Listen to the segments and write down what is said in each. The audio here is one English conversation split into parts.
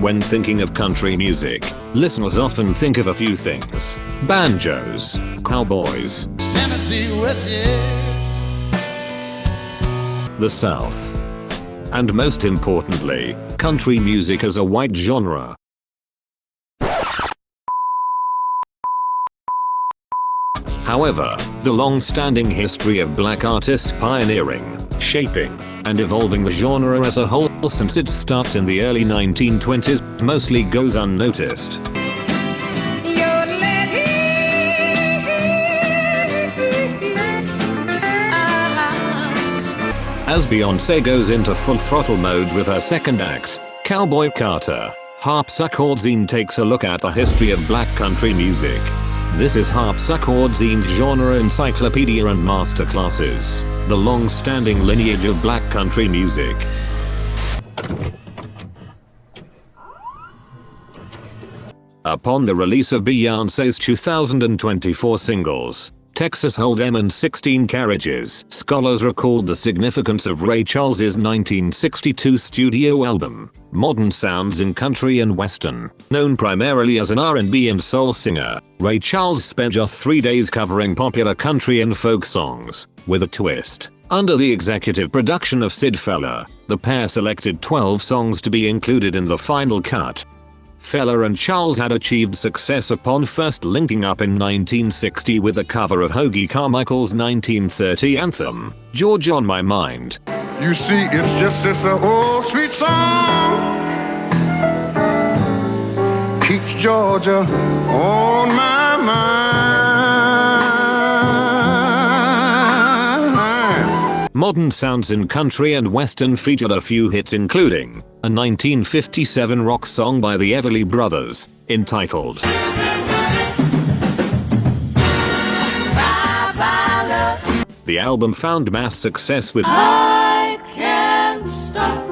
When thinking of country music, listeners often think of a few things: banjos, cowboys, Tennessee, West, yeah. the South, and most importantly, country music as a white genre. However, the long-standing history of black artists pioneering, shaping, and evolving the genre as a whole since its start in the early 1920s mostly goes unnoticed. As Beyoncé goes into full throttle mode with her second act, Cowboy Carter, Harpsichordzine takes a look at the history of black country music. This is Harpsichordzine's genre encyclopedia and masterclasses, the long-standing lineage of black country music. Upon the release of Beyoncé's 2024 singles, Texas Hold'em and 16 Carriages, scholars recalled the significance of Ray Charles's 1962 studio album, Modern Sounds in Country and Western. Known primarily as an R&B and soul singer, Ray Charles spent just 3 days covering popular country and folk songs, with a twist. Under the executive production of Sid Feller, the pair selected 12 songs to be included in the final cut. Feller and Charles had achieved success upon first linking up in 1960 with a cover of Hoagy Carmichael's 1930 anthem, Georgia on My Mind. You see, it's a old sweet song. Keeps Georgia on my mind. Modern Sounds in Country and Western featured a few hits including a 1957 rock song by the Everly Brothers, entitled The album found mass success with I Can't Stop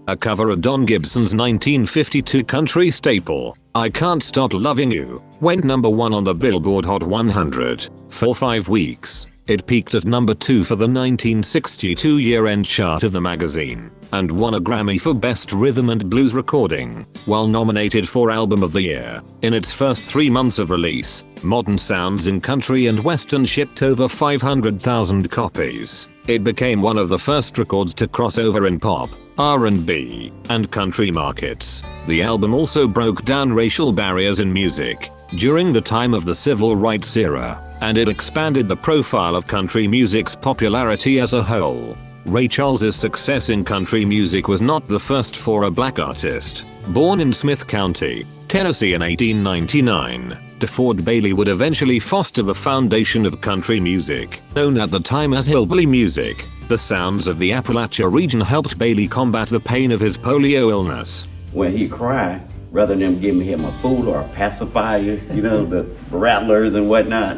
a cover of Don Gibson's 1952 country staple, I Can't Stop Loving You, went number 1 on the Billboard Hot 100 for 5 weeks. It peaked at number 2 for the 1962 year-end chart of the magazine, and won a Grammy for Best Rhythm and Blues Recording, while nominated for Album of the Year. In its first 3 months of release, Modern Sounds in Country and Western shipped over 500,000 copies. It became one of the first records to cross over in pop, R&B, and country markets. The album also broke down racial barriers in music during the time of the civil rights era, and it expanded the profile of country music's popularity as a whole. Ray Charles's success in country music was not the first for a black artist. Born in Smith County, Tennessee in 1899, DeFord Bailey would eventually foster the foundation of country music. Known at the time as hillbilly music, the sounds of the Appalachia region helped Bailey combat the pain of his polio illness. When he cried, rather than giving him a fool or a pacifier, you know, the rattlers and whatnot,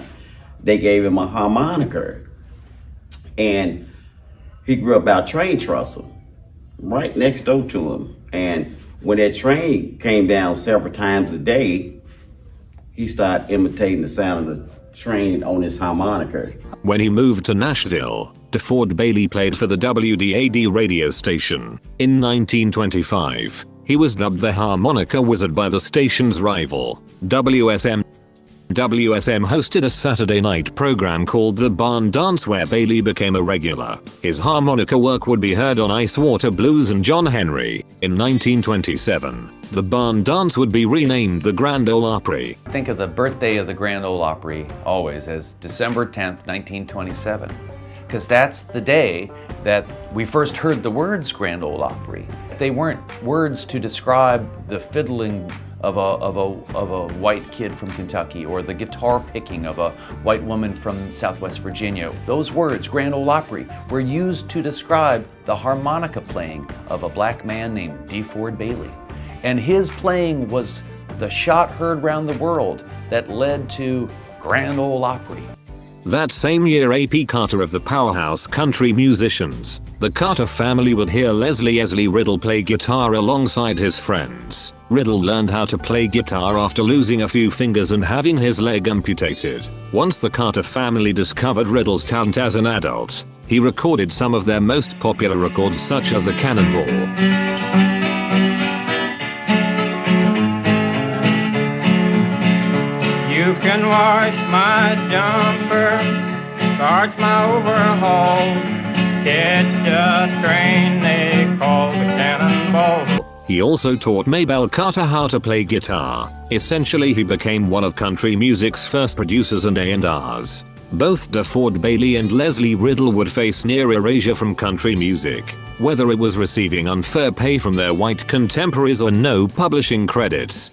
they gave him a harmonica. And he grew up by a train trestle right next door to him. And when that train came down several times a day, he started imitating the sound of the train on his harmonica. When he moved to Nashville, DeFord Bailey played for the WDAD radio station. In 1925, he was dubbed the Harmonica Wizard by the station's rival, WSM. WSM hosted a Saturday night program called The Barn Dance where Bailey became a regular. His harmonica work would be heard on Ice Water Blues and John Henry. In 1927, the Barn Dance would be renamed the Grand Ole Opry. Think of the birthday of the Grand Ole Opry always as December 10th, 1927. Because that's the day that we first heard the words Grand Ole Opry. They weren't words to describe the fiddling of a white kid from Kentucky or the guitar picking of a white woman from Southwest Virginia. Those words, Grand Ole Opry, were used to describe the harmonica playing of a black man named DeFord Bailey. And his playing was the shot heard round the world that led to Grand Ole Opry. That same year, A.P. Carter of the powerhouse country musicians, the Carter family, would hear Leslie Riddle play guitar alongside his friends. Riddle learned how to play guitar after losing a few fingers and having his leg amputated. Once the Carter family discovered Riddle's talent as an adult, He recorded some of their most popular records such as the Cannonball. You can wash my jumper, starch my overalls, catch a train they call the Cannonball. He also taught Mabel Carter how to play guitar. Essentially, he became one of country music's first producers and A&Rs. Both DeFord Bailey and Leslie Riddle would face near erasure from country music, whether it was receiving unfair pay from their white contemporaries or no publishing credits.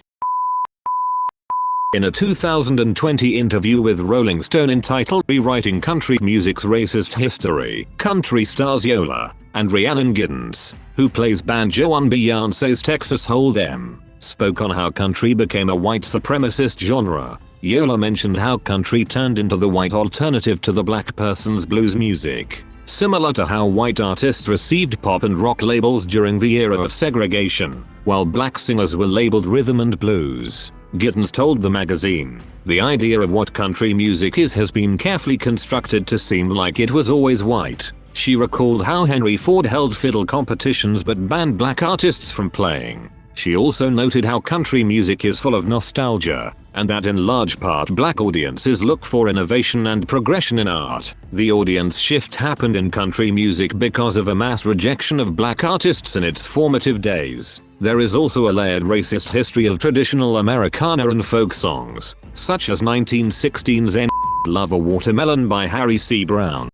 In a 2020 interview with Rolling Stone entitled Rewriting Country Music's Racist History, country stars Yola and Rhiannon Giddens, who plays banjo on Beyoncé's Texas Hold'em, spoke on how country became a white supremacist genre. Yola mentioned how country turned into the white alternative to the black person's blues music, similar to how white artists received pop and rock labels during the era of segregation, while black singers were labeled rhythm and blues. Giddens told the magazine, "The idea of what country music is has been carefully constructed to seem like it was always white." She recalled how Henry Ford held fiddle competitions but banned black artists from playing. She also noted how country music is full of nostalgia, and that in large part black audiences look for innovation and progression in art. The audience shift happened in country music because of a mass rejection of black artists in its formative days. There is also a layered racist history of traditional Americana and folk songs, such as 1916's N Love a Watermelon by Harry C. Brown.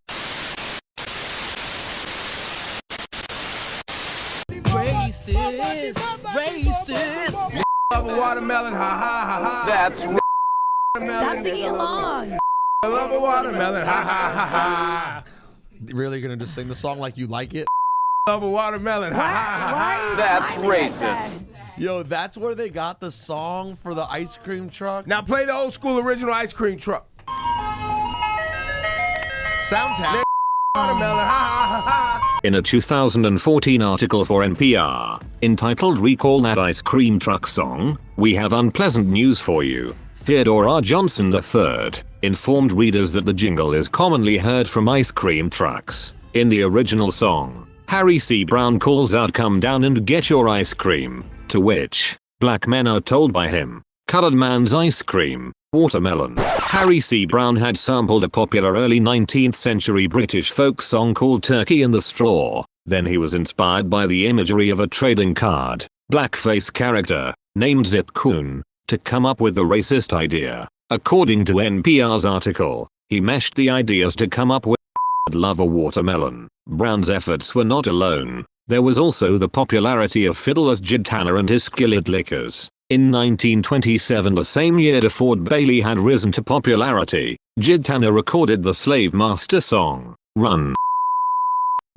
Racist. Love a watermelon, ha ha ha ha. That's Stop singing along. Love a watermelon, ha ha ha ha. Really gonna just sing the song like you like it? Love a watermelon, ha ha ha ha. That's racist. Yo, that's where they got the song for the ice cream truck? Now play the old school original ice cream truck. Sounds happy. Watermelon, ha ha ha ha. In a 2014 article for NPR, entitled Recall That Ice Cream Truck Song, we have unpleasant news for you. Theodore R. Johnson III informed readers that the jingle is commonly heard from ice cream trucks. In the original song, Harry C. Brown calls out, "Come down and get your ice cream," to which black men are told by him, "Colored man's ice cream, watermelon." Harry C. Brown had sampled a popular early 19th century British folk song called Turkey in the Straw. Then he was inspired by the imagery of a trading card blackface character named Zip Coon to come up with the racist idea. According to NPR's article, he meshed the ideas to come up with Love a Watermelon. Brown's efforts were not alone. There was also the popularity of fiddlers Jid Tanner and his Skillet Lickers. In 1927, the same year DeFord Bailey had risen to popularity, Jid Tanner recorded the Slave Master song, Run,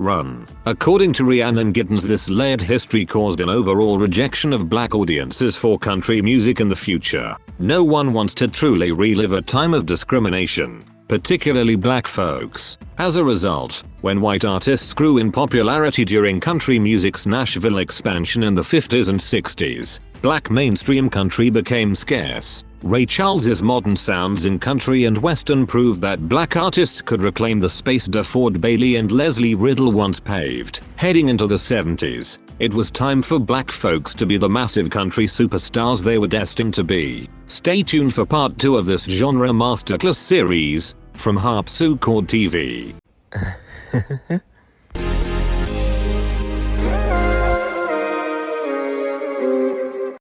Run. According to Rhiannon Giddens, this layered history caused an overall rejection of black audiences for country music in the future. No one wants to truly relive a time of discrimination, particularly black folks. As a result, when white artists grew in popularity during country music's Nashville expansion in the 50s and 60s, black mainstream country became scarce. Ray Charles's modern sounds in country and western proved that black artists could reclaim the space DeFord Bailey and Leslie Riddle once paved. Heading into the 70s, it was time for black folks to be the massive country superstars they were destined to be. Stay tuned for part 2 of this genre masterclass series from Harpsoo Chord TV.